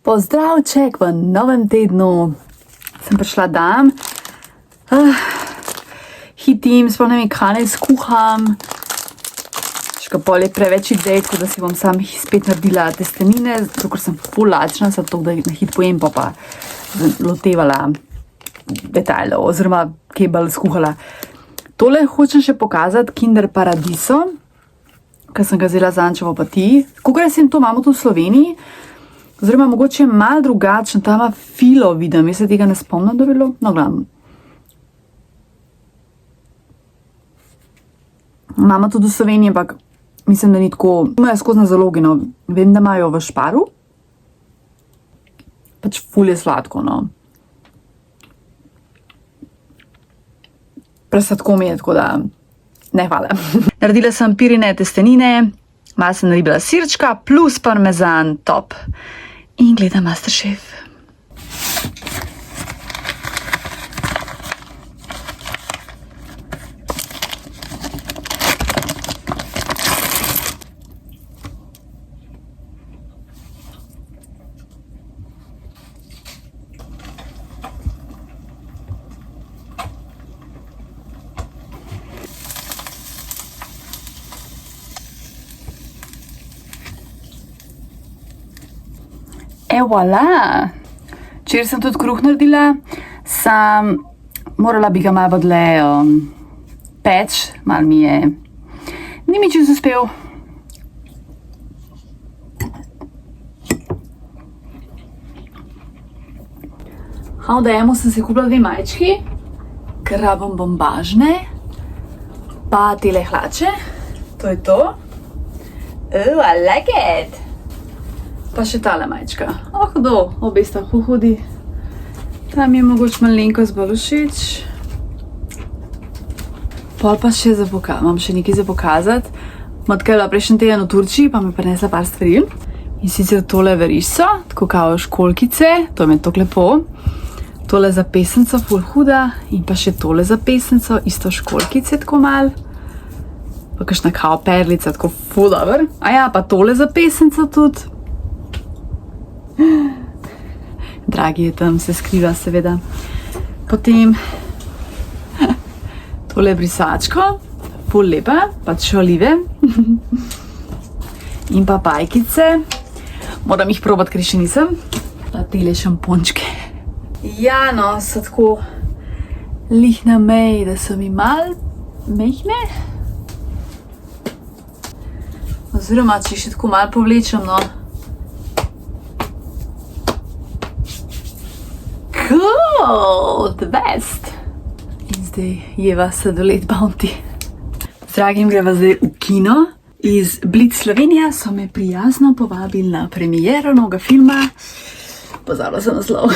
Pozdravček v novem tednu. Sem prišla dan. Hitim, sploh ne vem, kaj naj skuham. Še pol je preveč idej, tako da si bom sam spet naredila testenine, zato ker sem ful lačna, zato da na hit pojem pa lotevala detajlov, oziroma kebal skuhala. Tole hočem še pokazati, Kinder Paradiso, ker sem ga vzela za Ančevo pati. Kakor jaz to imamo tu v Sloveniji, oziroma mogoče je malo drugačen, tam ima filo vidim, jaz se tega ne spomnim, da bi bilo, no glavno. Imamo tudi v Sloveniji, ampak mislim, da ni tako, imajo skozi na zalogi, no, vem, da imajo v Šparu, pač ful je sladko, no. Presladko mi je, tako da ne, hvala. Naredila sem pirine testenine, malo sem naribila sirčka, plus parmezan, top. In gledam Masterchef. Voilà! Včeraj sem tudi kruh naredila, sam morala bi ga malo dlje peč, malo mi je, ni mi čisto uspel. Dajemo, sem si kupila 2 majčki, ker rabim bombažne, pa tele hlače, to je to. Oh, I like it! Pa še tale majčka. Obe sta hudi. Tam je mogoče malenkost bolj všeč. Pol pa še imam še nekaj za pokazati. Matka je bila prejšnji teden v Turčiji, pa mi prinesla par stvari. In sicer tole verižico, tako kao školjkice, to mi je tako lepo. Tole za pesnico, ful huda. In pa še tole za pesnico, isto školjkice, tako mal. Pa kakšna kao perlica, tako ful dober. Pa tole za pesnico tudi. Dragi je tam, se skriva seveda. Potem tole brisačko, ful lepa, pač olive. In pa pajkice. Moram jih probati, ker še nisem. Pa tele šampončke. Ja, no, so tako lih na meji, da so mi malo mehne. Oziroma, če še tako malo povlečem, no. Cool, the best. In zdaj jeva sladoled Bounty. Z dragim greva zdaj v kino. Iz Blitz Slovenija so me prijazno povabili na premiero novega filma. Pozabila sem naslov.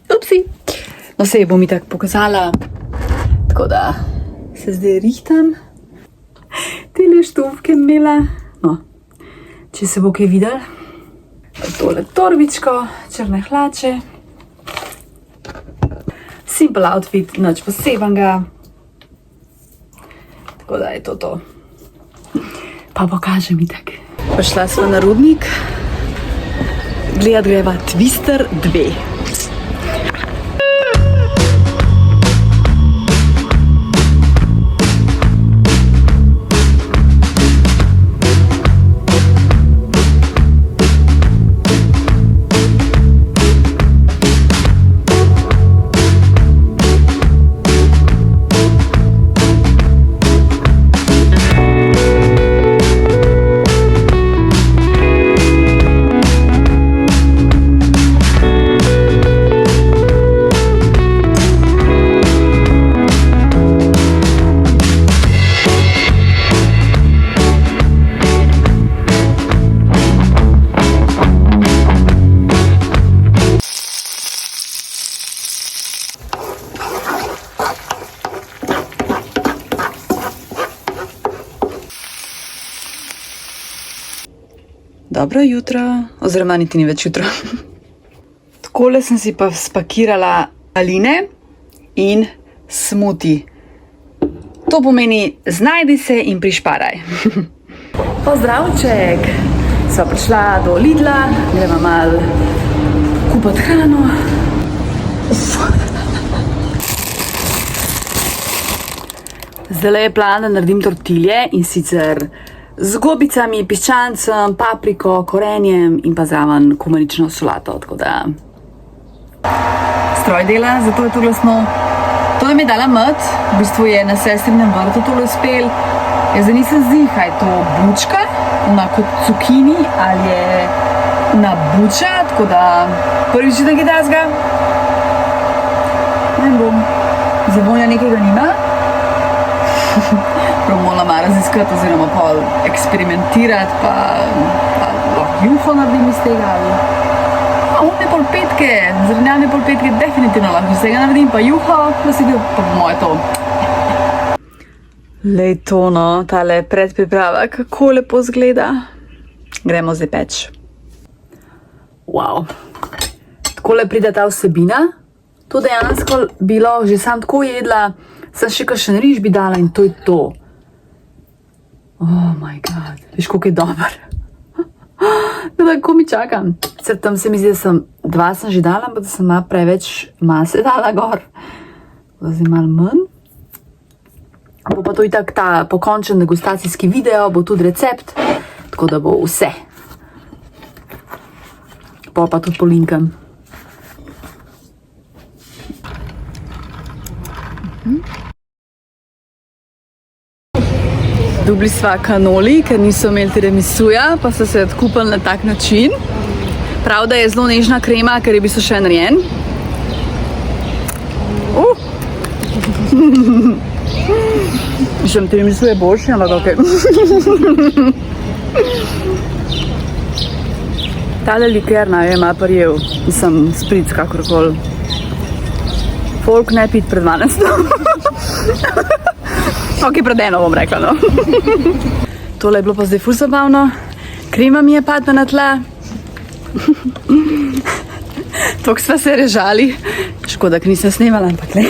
Upsi. No, se je bom itak pokazala. Tako da se zdaj rihtam. Tele štufke imela. No, če se bo kaj videl. Tole torbičko, črne hlače. Simple outfit, nič posebenega. Tako da je to. Pa pokažem itak. Prišla sva na Rudnik. Gledat greva Twister 2. Dobro jutro, oziroma niti ni več jutro. Takole sem si pa spakirala maline in smuti. To pomeni znajdi se in prišparaj. Pozdravček! Sva prišla do Lidla, gremo malo kupiti hrano. Zdaj je plan, da naredim tortilje in sicer z gobicami, piščancem, papriko, korenjem in pa zraven kumarično solato, tako da stroj dela, zato je to glasno. To nam je dala mat, v bistvu je na sestrinem vrtu tole uspel. Jaz zdaj nisem kaj je to bučka, ona kot cukini ali je na buča, tako da prvič nekaj tasga. Ne bom, zavonja nekega nima. Prav moram malo raziskati oziroma pol eksperimentirati, pa lahko juho naredim iz tega ali one polpetke, zrnjavne polpetke definitivno lahko iz tega naredim, pa juho, da si pa moje to. Lej to no, tale predpriprava, kako lepo zgleda. Gremo zdaj peč. Wow. Takole pride ta vsebina. To dejansko bilo, že sam tako jedla, sem še kakšen riž bi dala in to je to. Oh my god, veš koliko je dober. Tako mi čakam. Tam se mi zdi, da dva sem že dala, ampak da sem malo preveč mase dala gor. Zdaj malo manj. Bo pa to itak ta pokončen degustacijski video, bo tudi recept, tako da bo vse. Pa tudi polinkam. Dobili sva kanoli, ker niso imeli tiramisuja, pa so se odkupili na tak način. Prav, da je zelo nežna krema, ker je v bistvu še narejen. Mislim, tiramisu je boljši, ampak okej. Tale liker naj je malo prijel, mislim, spric kakorkoli. Folk ne pit pred 12. Ok, pred eno bom rekla, no. Tole je bilo pa zdaj ful zabavno. Krema mi je padla na tla. Tok sva se režali. Škoda, ker nisem snemala, ampak ne.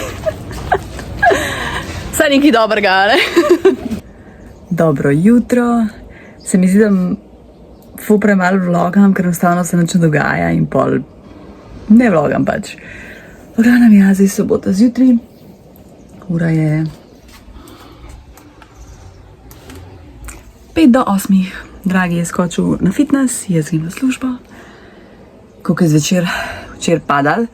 Saj nekaj dobrega, ne? Dobro jutro. Se mi zdi, da ful premalo vlogam, ker enostavno se nič ne dogaja in pol ne vlogam pač. Vlogam jaz zdaj sobota zjutraj. Ura je 5 do 8. Dragi je skočil na fitness, jaz grem na službo. Koliko je zvečer včer padal,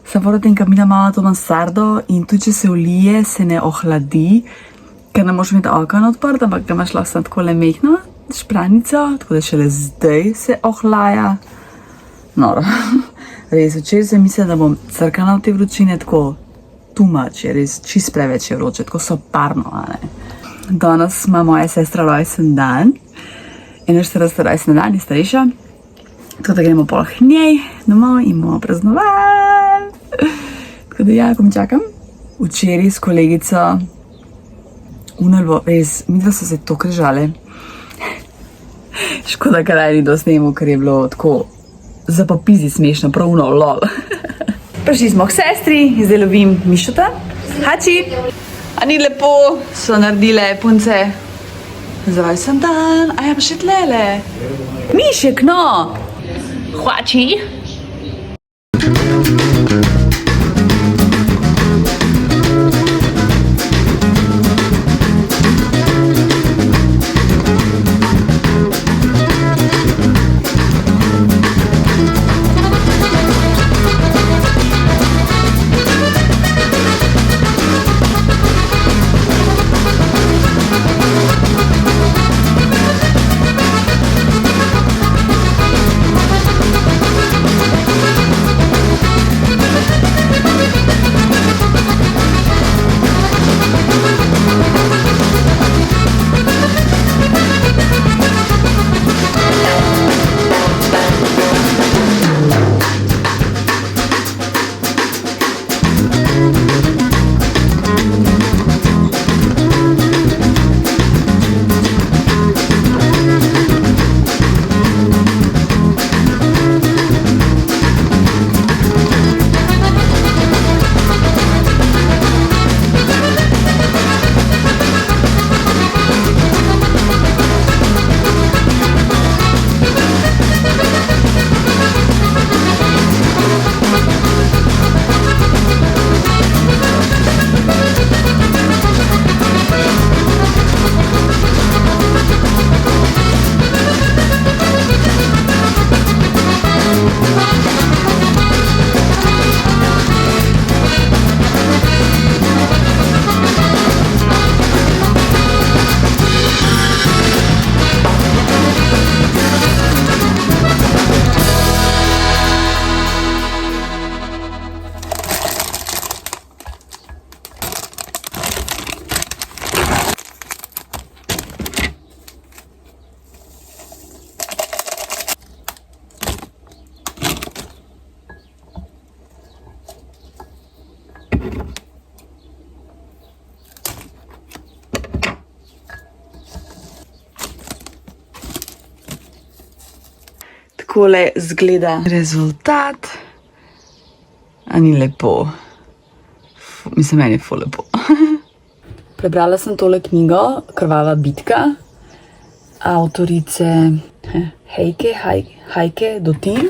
sem potem kamila malo to mansardo in tudi če se ulije, se ne ohladi, ker ne moš imeti okno odprt, ampak ga imaš lahko tako le mehno špranico, tako da šele zdaj se ohlaja. Noro. Res, včer sem mislila, da bom crkana v te vročine, tako too much, je res čist preveč je vroče, tako soparno, a ne. Danes ima moja sestra rojsten dan, 41. rojsten dan, je starejša, tako da gremo pol k njej domov in bomo praznovali. Tako da ja, ko mi čakam. Včeraj s kolegico unalvo, res, midva so se to križale. Škoda, kaj ni do snemu, ker je bilo tako za popizi smešno, prav uno, lol. Prišli smo k sestri in zdaj lovim Mišota. Hači! A ni lepo, so naredile punce za rojsten dan, a ja pa še tlele. Mišek, no! Hvači! takole zgleda rezultat. A ni lepo. Mislim, meni je ful lepo. Prebrala sem tole knjigo, Krvava bitka, avtorice Heike Dotin.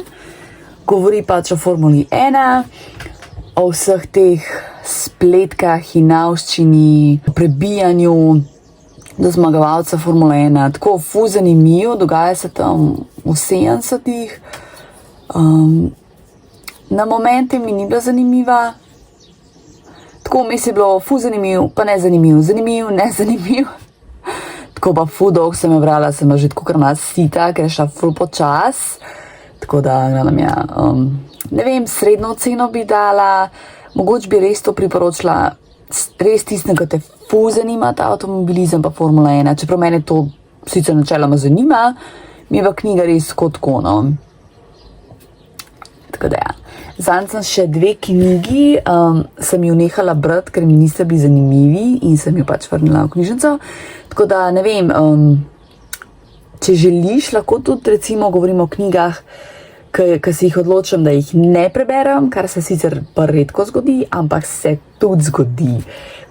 Govori pač o Formuli 1, o vseh teh spletkah, hinavščini, prebijanju do zmagovalca Formule 1. Tako ful zanimivo, dogaja se tam v 70-ih. Na momente mi ni bila zanimiva. Tako vmes je bilo ful zanimiv, pa ne zanimiv, ne zanimiv. Tako pa ful dolgo sem jo brala, sem že tako kar nas sita, ker je šla ful počas. Tako da, ne vem, srednjo oceno bi dala, mogoče bi res to priporočila, res tistem, ki te ful zanima ta avtomobilizem pa Formula 1, čeprav mene to sicer načeloma zanima, mi je pa knjiga res kot tako, no. Tako da ja. Zanj sem še 2 knjigi, sem jo nehala brati, ker mi niste bili zanimivi in sem jo pač vrnila v knjižnico. Tako da, ne vem, če želiš, lahko tudi recimo govorimo o knjigah, ki si jih odločim, da jih ne preberem, kar se sicer pa redko zgodi, ampak se tudi zgodi.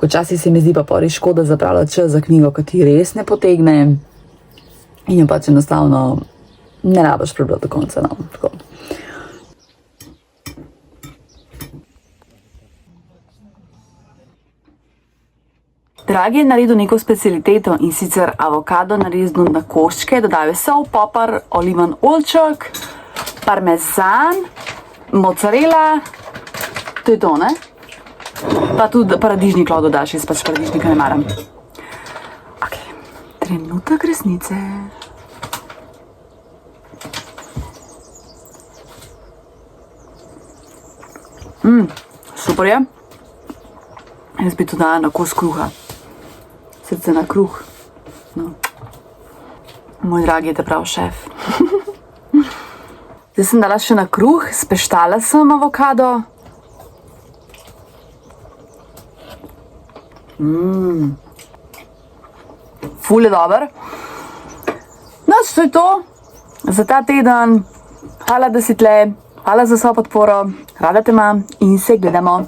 Včasih se mi zdi pa res škoda zapravljati čas za knjigo, ki ti res ne potegne in jo pač enostavno ne rabiš prebrati do konca, no. Tako. Dragi je naredil neko specialiteto in sicer avokado narezal na koščke, dodal je sol, popar, oliven oljček, parmezan, mozzarella, to je to, ne? Pa tudi paradižnik lahko dodaš, jaz pač paradižnika ne maram. Ok, trenutek resnice. Super je. Jaz bi to dala na kos kruha. Srce na kruh. No. Moj dragi je te prav šef. Zdaj sem dala še na kruh, speštala sem avokado. Ful je dober. No, to je to za ta teden. Hvala, da si tle. Hvala za vso podporo. Rada te imam in se gledamo